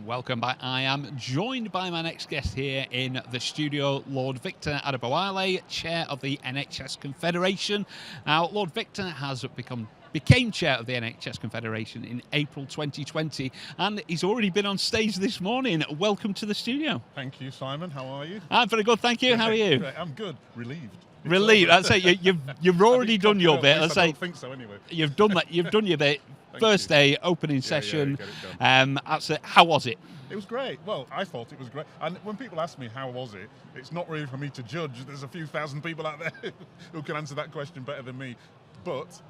Welcome back. I am joined by my next guest here in the studio, Lord Victor Adebowale, Chair of the NHS Confederation. Now, Lord Victor became chair of the NHS Confederation in April 2020, and he's already been on stage this morning. Welcome to the studio. Thank you, Simon. How are you? I'm very good, thank you. How are you? Great. I'm good. Relieved. Relieved. I'd say you've already done your bit. I don't think so anyway. You've done that. You've done your bit. First day, opening session. Get it done. How was it? It was great. Well, I thought it was great. And when people ask me how was it, it's not really for me to judge. There's a few thousand people out there who can answer that question better than me. But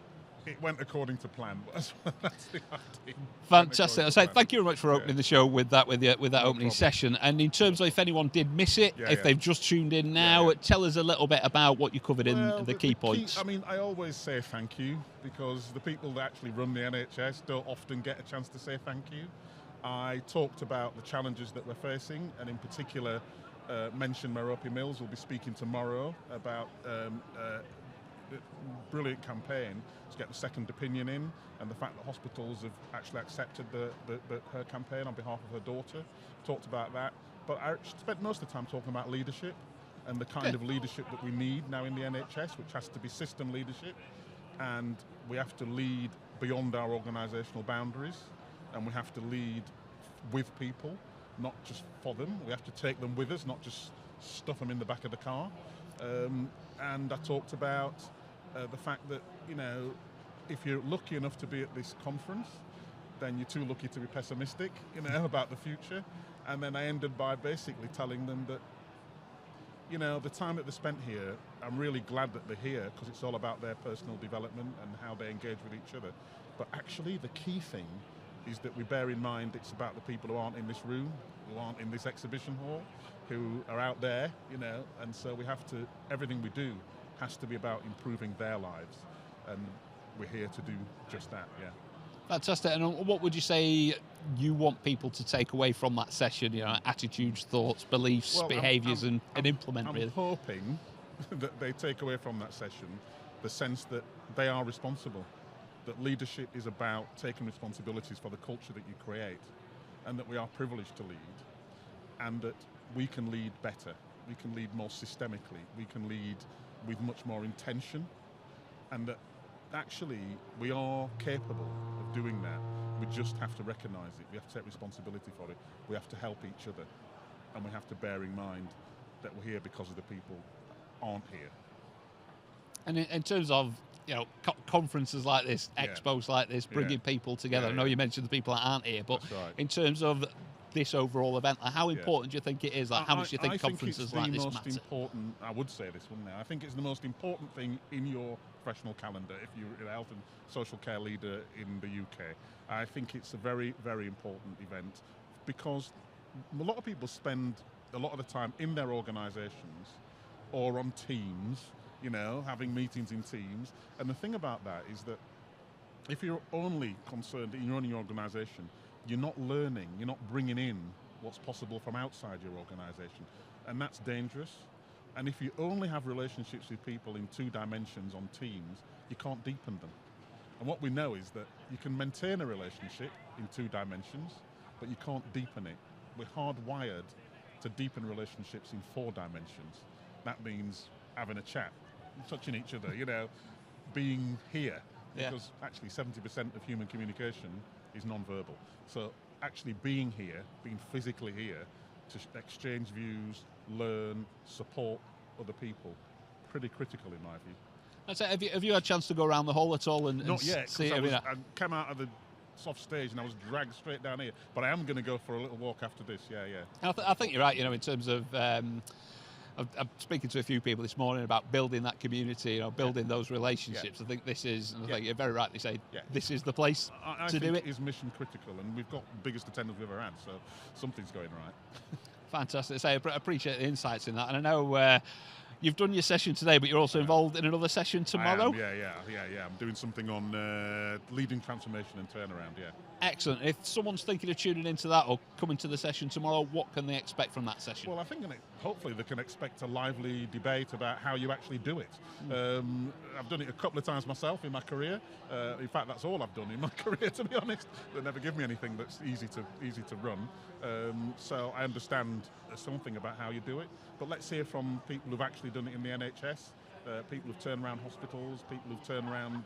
it went according to plan. That's the idea. Fantastic. I say thank you very much for opening the show with that opening session. And in terms of if anyone did miss it, if they've just tuned in now, tell us a little bit about what you covered in the key points. I always say thank you because the people that actually run the NHS don't often get a chance to say thank you. I talked about the challenges that we're facing, and in particular mentioned Merope Mills. We'll be speaking tomorrow about brilliant campaign to get the second opinion in, and the fact that hospitals have actually accepted her campaign on behalf of her daughter. Talked about that, but I spent most of the time talking about leadership and the kind of leadership that we need now in the NHS, which has to be system leadership, and we have to lead beyond our organisational boundaries, and we have to lead with people, not just for them. We have to take them with us, not just stuff them in the back of the car. And I talked about the fact that, if you're lucky enough to be at this conference, then you're too lucky to be pessimistic, about the future. And then I ended by basically telling them that, the time that they spent here, I'm really glad that they're here because it's all about their personal development and how they engage with each other. But actually, the key thing is that we bear in mind it's about the people who aren't in this room, who aren't in this exhibition hall, who are out there, and so we have to, everything we do has to be about improving their lives, and we're here to do just that, Fantastic. And what would you say you want people to take away from that session, attitudes, thoughts, beliefs, behaviours, and implement, really? I'm hoping that they take away from that session the sense that they are responsible, that leadership is about taking responsibilities for the culture that you create, and that we are privileged to lead, and that we can lead better, we can lead more systemically, we can lead with much more intention, and that actually we are capable of doing that. We just have to recognise it, we have to take responsibility for it, we have to help each other, and we have to bear in mind that we're here because of the people who aren't here. And in terms of conferences like this, expos like this, bringing people together. I know you mentioned the people that aren't here, but in terms of this overall event, how important do you think it is? How much do you think conferences like this matter? Important, I would say this, wouldn't I? I think it's the most important thing in your professional calendar if you're a health and social care leader in the UK. I think it's a very, very important event because a lot of people spend a lot of the time in their organisations or on teams, having meetings in teams. And the thing about that is that if you're only concerned in running your organisation, you're not learning, you're not bringing in what's possible from outside your organisation. And that's dangerous. And if you only have relationships with people in two dimensions on teams, you can't deepen them. And what we know is that you can maintain a relationship in two dimensions, but you can't deepen it. We're hardwired to deepen relationships in four dimensions. That means having a chat, touching each other, being here. Because actually 70% of human communication is non-verbal. So actually being here, being physically here, to exchange views, learn, support other people, pretty critical in my view. I'd say, have you had a chance to go around the hall at all and Not yet, see? I came out of the soft stage and I was dragged straight down here. But I am going to go for a little walk after this. I think you're right. In terms of. I'm speaking to a few people this morning about building that community, building those relationships. I think this is, and I think you very rightly say, this is the place to do it. It is mission critical, and we've got the biggest attendance we've ever had, so something's going right. Fantastic. I appreciate the insights in that, and I know you've done your session today, but you're also involved in another session tomorrow. I'm doing something on leading transformation and turnaround. Yeah. Excellent. If someone's thinking of tuning into that or coming to the session tomorrow, what can they expect from that session? Well, I think hopefully they can expect a lively debate about how you actually do it. I've done it a couple of times myself in my career. In fact, that's all I've done in my career, to be honest. They never give me anything that's easy to run. So I understand something about how you do it. But let's hear from people who've actually done it in the NHS, people who've turned around hospitals, people who've turned around,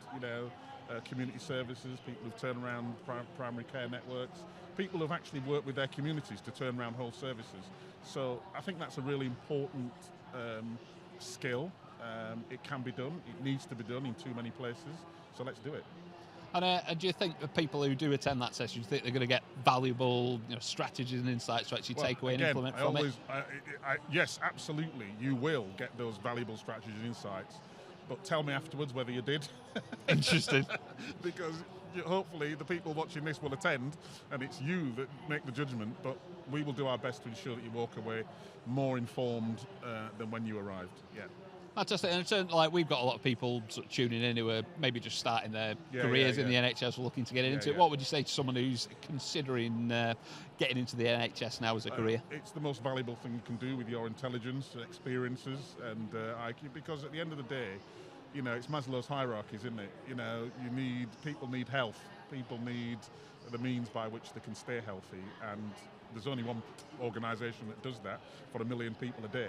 community services, people who've turned around primary care networks, people who've actually worked with their communities to turn around whole services. So I think that's a really important skill. It can be done. It needs to be done in too many places. So let's do it. And do you think the people who do attend that session, do you think they're going to get valuable strategies and insights to actually take away and implement from it? Yes, absolutely. You will get those valuable strategies and insights. But tell me afterwards whether you did. Interesting. Because hopefully the people watching this will attend, and it's you that make the judgment. But we will do our best to ensure that you walk away more informed than when you arrived. Yeah. Fantastic. And in terms, we've got a lot of people sort of tuning in who are maybe just starting their careers in the NHS or looking to get into it. What would you say to someone who's considering getting into the NHS now as a career? It's the most valuable thing you can do with your intelligence, experiences, and IQ, because at the end of the day, it's Maslow's hierarchies, isn't it? People need health. People need the means by which they can stay healthy, and there's only one organisation that does that for 1 million people a day,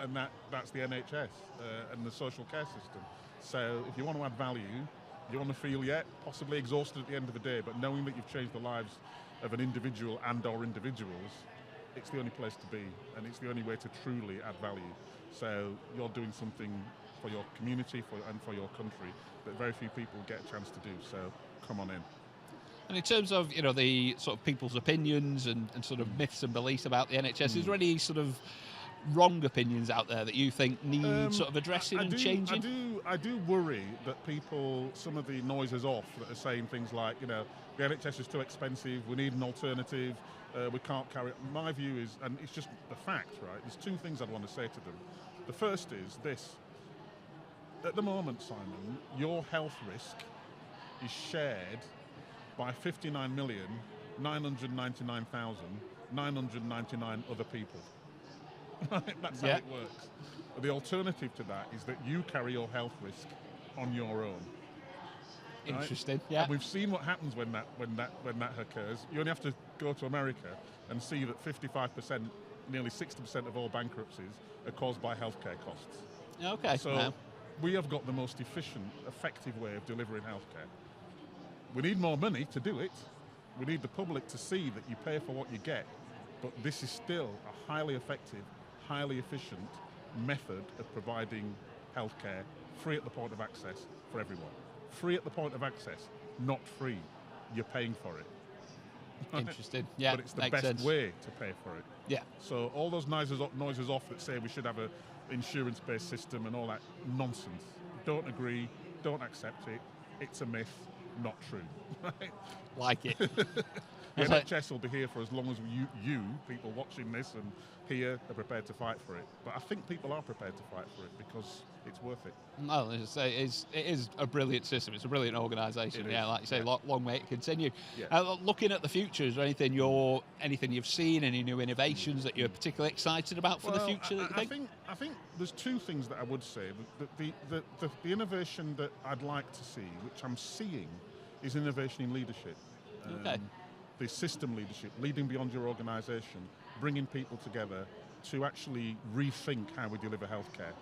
and that's the NHS and the social care system. So if you want to add value, you want to feel possibly exhausted at the end of the day, but knowing that you've changed the lives of an individual and/or individuals, it's the only place to be, and it's the only way to truly add value. So you're doing something for your community and for your country that very few people get a chance to do. So come on in. And in terms of the sort of people's opinions and sort of myths and beliefs about the NHS, is there any sort of wrong opinions out there that you think need sort of addressing and changing? I do worry that some of the noises off that are saying things like, the NHS is too expensive, we need an alternative, we can't carry it. My view is, and it's just the fact, right, there's two things I'd want to say to them. The first is this: at the moment, Simon, your health risk is shared by 59,999,999 other people. That's how it works. The alternative to that is that you carry your health risk on your own. Interesting. Right? Yeah. And we've seen what happens when that occurs. You only have to go to America and see that 55%, nearly 60% of all bankruptcies are caused by healthcare costs. Okay. So we have got the most efficient, effective way of delivering healthcare. We need more money to do it. We need the public to see that you pay for what you get. But this is still a highly effective, highly efficient method of providing healthcare free at the point of access for everyone. Free at the point of access, not free. You're paying for it. Interesting. Yeah, but it's the best way to pay for it. Yeah. So all those noises off that say we should have an insurance-based system and all that nonsense. Don't agree. Don't accept it. It's a myth. Not true. Right? Like it. The NHS will be here for as long as you, people watching this and here, are prepared to fight for it. But I think people are prepared to fight for it because it's worth it. Well, as I say, it is a brilliant system. It's a brilliant organisation. Yeah, like you say, long way to continue. Yeah. Looking at the future, is there anything you've seen, any new innovations that you're particularly excited about for the future? I think there's two things that I would say. The innovation that I'd like to see, which I'm seeing, is innovation in leadership. Okay. The system leadership, leading beyond your organisation, bringing people together to actually rethink how we deliver healthcare.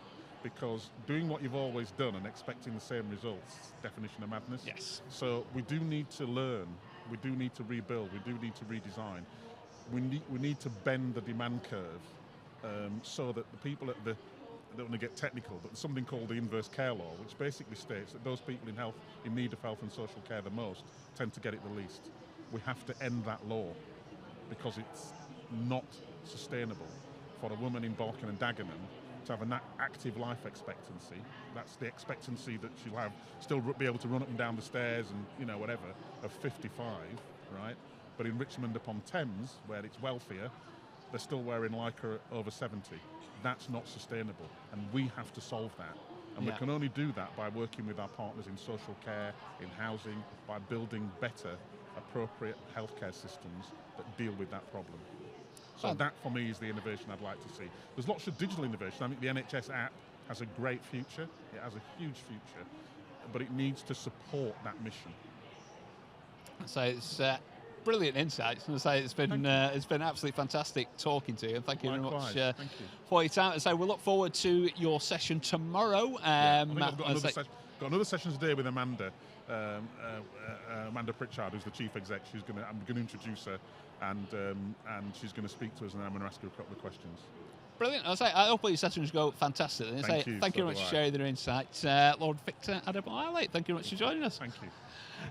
Because doing what you've always done and expecting the same results, definition of madness. Yes. So we do need to learn, we do need to rebuild, we do need to redesign. We need to bend the demand curve so that the people I don't want to get technical, but there's something called the inverse care law, which basically states that those people in need of health and social care the most tend to get it the least. We have to end that law because it's not sustainable for a woman in Balkan and Dagenham to have an active life expectancy. That's the expectancy that she'll have, still be able to run up and down the stairs and whatever, of 55, right? But in Richmond upon Thames, where it's wealthier, they're still wearing Lycra over 70. That's not sustainable, and we have to solve that. And we can only do that by working with our partners in social care, in housing, by building better, appropriate healthcare systems that deal with that problem. So that, for me, is the innovation I'd like to see. There's lots of digital innovation. I think the NHS app has a great future. It has a huge future, but it needs to support that mission. So it's brilliant insights. And say it's been absolutely fantastic talking to you. And thank you very much for your time. So we'll look forward to your session tomorrow. I think I've got another session today with Amanda. Amanda Pritchard, who's the chief exec. I'm going to introduce her, and she's going to speak to us, and then I'm going to ask her a couple of questions. Brilliant. I hope all your sessions go fantastic. Thank you very much for sharing their insights. Lord Victor Adebowale, thank you very much for joining us. Thank you.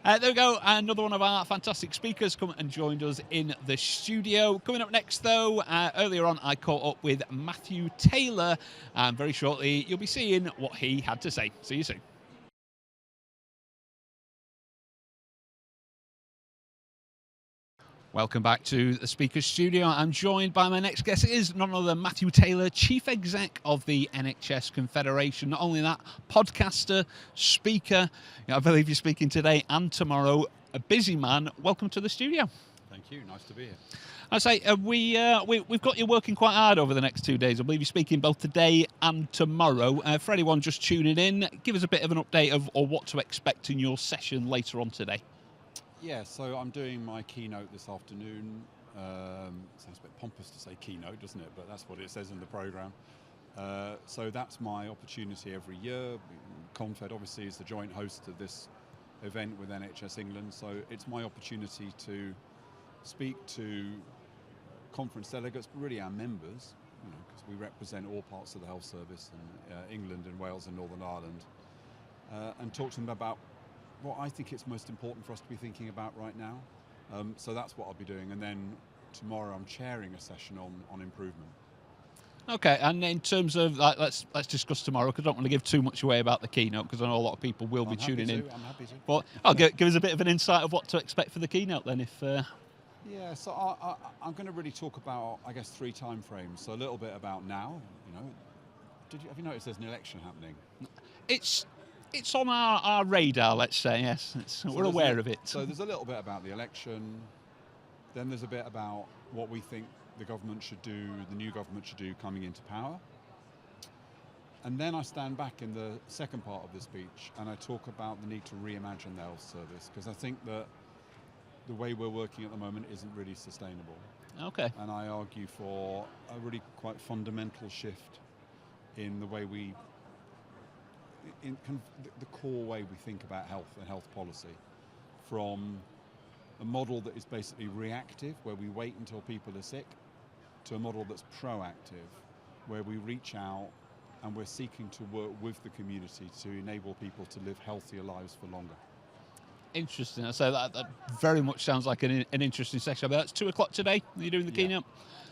There we go, another one of our fantastic speakers come and joined us in the studio. Coming up next, though, earlier on I caught up with Matthew Taylor, and very shortly you'll be seeing what he had to say. See you soon. Welcome back to the Speaker's Studio. I'm joined by my next guest. It is none other than Matthew Taylor, Chief Exec of the NHS Confederation. Not only that, podcaster, speaker. I believe you're speaking today and tomorrow. A busy man. Welcome to the studio. Thank you. Nice to be here. I say we've got you working quite hard over the next 2 days. I believe you're speaking both today and tomorrow. For anyone just tuning in, give us a bit of an update of what to expect in your session later on today. Yeah, so I'm doing my keynote this afternoon. Sounds a bit pompous to say keynote, doesn't it? But that's what it says in the programme. So that's my opportunity every year. Confed obviously is the joint host of this event with NHS England, so it's my opportunity to speak to conference delegates, but really our members, because we represent all parts of the health service in England and Wales and Northern Ireland, and talk to them about what I think it's most important for us to be thinking about right now. So that's what I'll be doing. And then tomorrow I'm chairing a session on improvement. Okay, and in terms of, let's discuss tomorrow, because I don't want to give too much away about the keynote, because I know a lot of people will be tuning in. I'm happy to. But I'll give us a bit of an insight of what to expect for the keynote then. Yeah, so I'm going to really talk about, I guess, 3 time frames. So a little bit about now. Have you noticed there's an election happening? It's on our radar, let's say, yes. We're aware of it. So there's a little bit about the election, then there's a bit about what we think the government should do, the new government should do coming into power. And then I stand back in the second part of the speech and I talk about the need to reimagine the health service, because I think that the way we're working at the moment isn't really sustainable. Okay. And I argue for a really quite fundamental shift in the way in the core way we think about health and health policy, from a model that is basically reactive, where we wait until people are sick, to a model that's proactive, where we reach out and we're seeking to work with the community to enable people to live healthier lives for longer. Interesting. So that very much sounds like an interesting session. But that's 2 o'clock today. You're doing the keynote.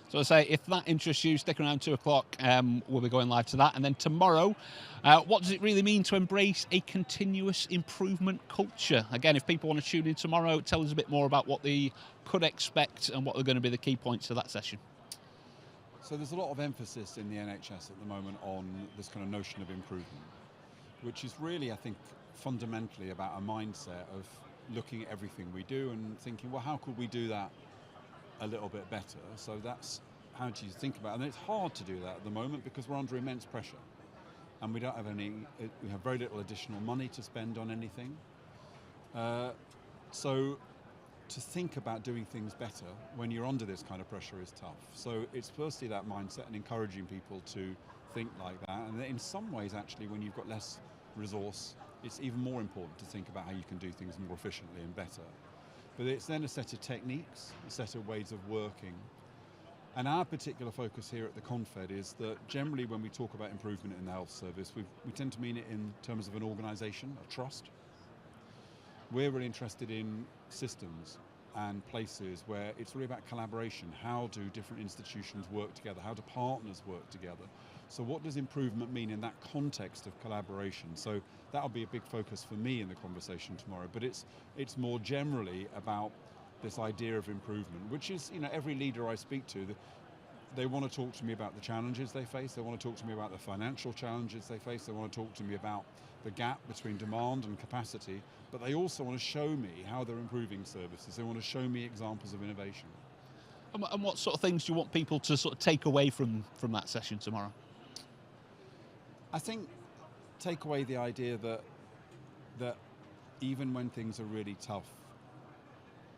So I say, if that interests you, stick around 2 o'clock. We'll be going live to that. And then tomorrow, what does it really mean to embrace a continuous improvement culture? Again, if people want to tune in tomorrow, tell us a bit more about what they could expect and what are going to be the key points of that session. So there's a lot of emphasis in the NHS at the moment on this kind of notion of improvement, which is really, I think, fundamentally about a mindset of looking at everything we do and thinking, well, how could we do that a little bit better? So that's how do you think about it? And it's hard to do that at the moment because we're under immense pressure and we have very little additional money to spend on anything. So to think about doing things better when you're under this kind of pressure is tough. So it's firstly that mindset and encouraging people to think like that. And in some ways, actually, when you've got less resource, it's even more important to think about how you can do things more efficiently and better. But it's then a set of techniques, a set of ways of working. And our particular focus here at the Confed is that generally when we talk about improvement in the health service, we tend to mean it in terms of an organisation, a trust. We're really interested in systems and places where it's really about collaboration. How do different institutions work together? How do partners work together? So what does improvement mean in that context of collaboration? So that'll be a big focus for me in the conversation tomorrow, but it's more generally about this idea of improvement, which is, every leader I speak to, they want to talk to me about the challenges they face. They want to talk to me about the financial challenges they face. They want to talk to me about the gap between demand and capacity. But they also want to show me how they're improving services. They want to show me examples of innovation. And what sort of things do you want people to sort of take away from that session tomorrow? I think take away the idea that even when things are really tough,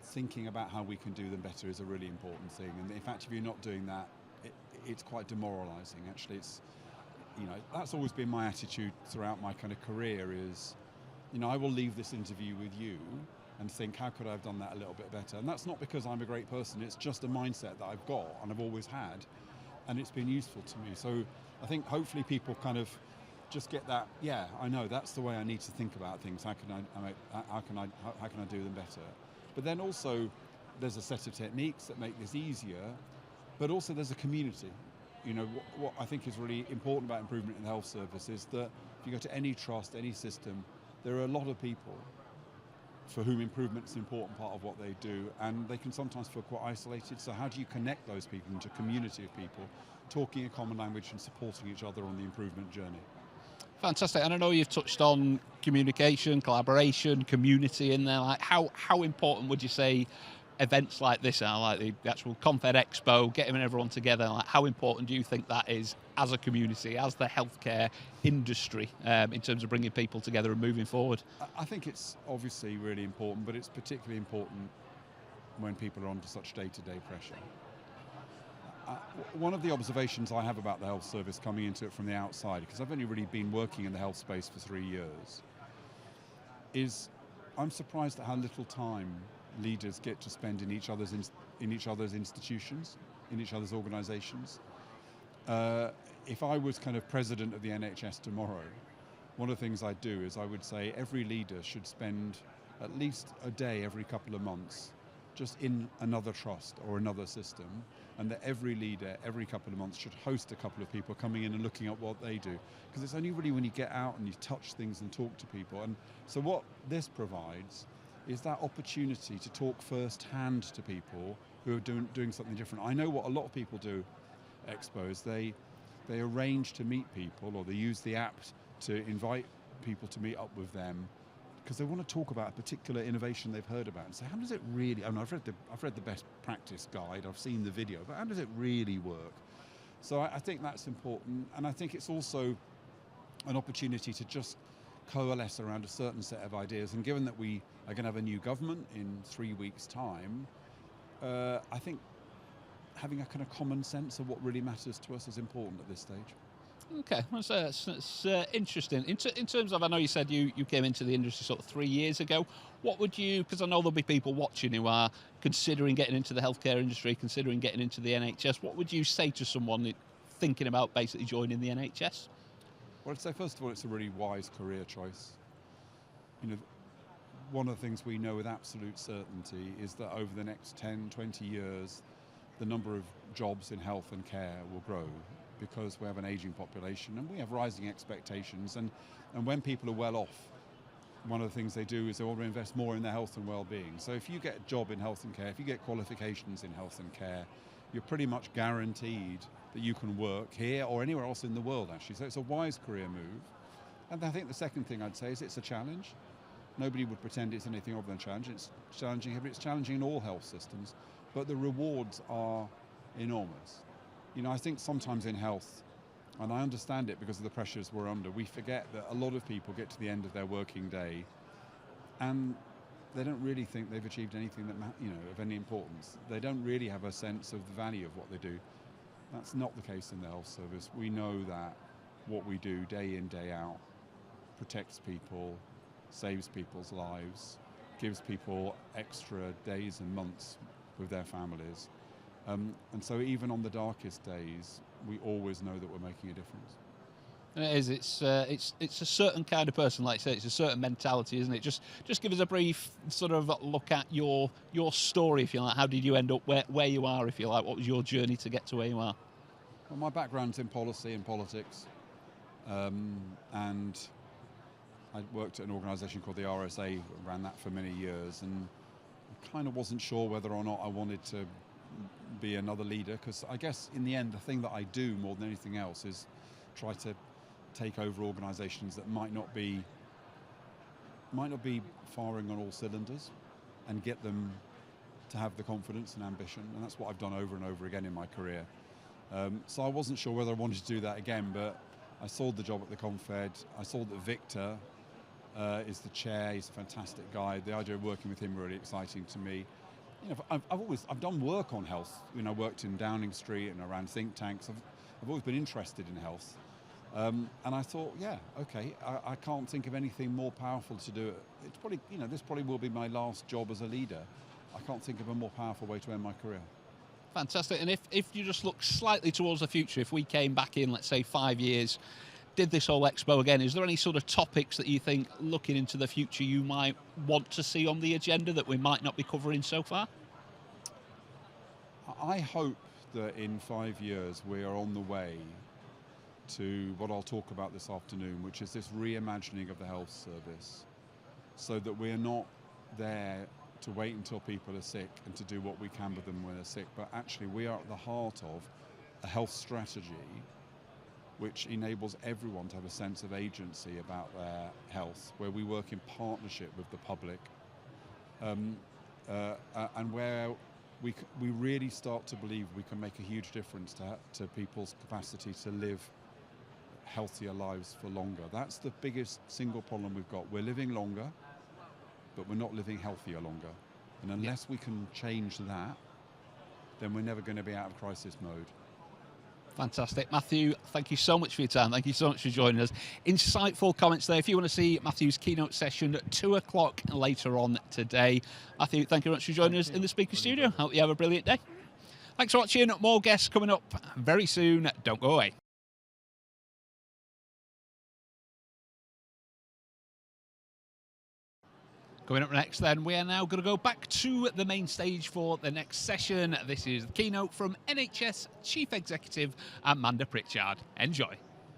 thinking about how we can do them better is a really important thing. And in fact, if you're not doing that, it's quite demoralizing. Actually, that's always been my attitude throughout my kind of career is, I will leave this interview with you and think, how could I have done that a little bit better? And that's not because I'm a great person, it's just a mindset that I've got and I've always had, and it's been useful to me. So I think hopefully people kind of just get that, yeah, I know that's the way I need to think about things. How can I do them better? But then also there's a set of techniques that make this easier, but also there's a community. What I think is really important about improvement in the health service is that if you go to any trust, any system, there are a lot of people for whom improvement is an important part of what they do, and they can sometimes feel quite isolated. So how do you connect those people into a community of people talking a common language and supporting each other on the improvement journey? Fantastic. And I know you've touched on communication, collaboration, community in there. Like how important would you say events like this are, like the actual Confed Expo, getting everyone together? Like how important do you think that is as a community, as the healthcare industry, in terms of bringing people together and moving forward? I think it's obviously really important, but it's particularly important when people are under such day-to-day pressure. One of the observations I have about the health service coming into it from the outside, because I've only really been working in the health space for 3 years, is I'm surprised at how little time leaders get to spend in each other's institutions, in each other's organisations. If I was kind of president of the NHS tomorrow, one of the things I'd do is I would say every leader should spend at least a day every couple of months just in another trust or another system, and that every leader every couple of months should host a couple of people coming in and looking at what they do, because it's only really when you get out and you touch things and talk to people. And so what this provides is that opportunity to talk firsthand to people who are doing something different. I know what a lot of people do at Expos, they arrange to meet people, or they use the app to invite people to meet up with them, because they want to talk about a particular innovation they've heard about and say, how does it really, I've read the best practice guide, I've seen the video, but how does it really work? So I think that's important, and I think it's also an opportunity to just coalesce around a certain set of ideas. And given that we are going to have a new government in 3 weeks' time, I think having a kind of common sense of what really matters to us is important at this stage. Okay, well, it's interesting. In terms of, I know you said you came into the industry sort of 3 years ago. What would you, because I know there'll be people watching who are considering getting into the healthcare industry, considering getting into the NHS, what would you say to someone thinking about basically joining the NHS? Well, I'd say first of all, it's a really wise career choice. One of the things we know with absolute certainty is that over the next 10, 20 years, the number of jobs in health and care will grow, because we have an aging population and we have rising expectations, and when people are well off, one of the things they do is they want to invest more in their health and well-being. So if you get a job in health and care, if you get qualifications in health and care, you're pretty much guaranteed that you can work here or anywhere else in the world, actually. So it's a wise career move. And I think the second thing I'd say is it's a challenge. Nobody would pretend it's anything other than a challenge. It's challenging, but it's challenging in all health systems, but the rewards are enormous. I think sometimes in health, and I understand it because of the pressures we're under, we forget that a lot of people get to the end of their working day and they don't really think they've achieved anything that of any importance. They don't really have a sense of the value of what they do. That's not the case in the health service. We know that what we do day in, day out protects people, saves people's lives, gives people extra days and months with their families. And so even on the darkest days, we always know that we're making a difference. And it is. It's a certain kind of person, like you say. It's a certain mentality, isn't it? Just give us a brief sort of look at your story, if you like. How did you end up where you are, if you like? What was your journey to get to where you are? Well, my background's in policy and politics, and I worked at an organisation called the RSA, ran that for many years, and I kind of wasn't sure whether or not I wanted to be another leader, because I guess in the end the thing that I do more than anything else is try to take over organisations that might not be firing on all cylinders, and get them to have the confidence and ambition, and that's what I've done over and over again in my career. So I wasn't sure whether I wanted to do that again, but I sold the job at the Confed. I saw that Victor is the chair. He's a fantastic guy. The idea of working with him really exciting to me. You know, I've done work on health. You know, I worked in Downing Street and around think tanks. I've always been interested in health. And I thought, yeah, okay, I can't think of anything more powerful to do. It's probably, you know, this probably will be my last job as a leader. I can't think of a more powerful way to end my career. Fantastic. And if you just look slightly towards the future, if we came back in, let's say, 5 years, did this whole expo again, is there any sort of topics that you think, looking into the future, you might want to see on the agenda that we might not be covering so far? I hope that in 5 years we are on the way to what I'll talk about this afternoon, which is this reimagining of the health service, so that we are not there to wait until people are sick and to do what we can with them when they're sick, but actually we are at the heart of a health strategy which enables everyone to have a sense of agency about their health, where we work in partnership with the public, and where we really start to believe we can make a huge difference to people's capacity to live healthier lives for longer. That's the biggest single problem we've got. We're living longer, but we're not living healthier longer. And unless we can change that, then we're never going to be out of crisis mode. Fantastic. Matthew, thank you so much for your time. Thank you so much for joining us. Insightful comments there. If you want to see Matthew's keynote session at 2 o'clock later on today. Matthew, thank you very much for joining us in the speaker studio. Hope you have a brilliant day. Thanks for watching. More guests coming up very soon. Don't go away. Coming up next then, we are now going to go back to the main stage for the next session. This is the keynote from NHS Chief Executive Amanda Pritchard. Enjoy.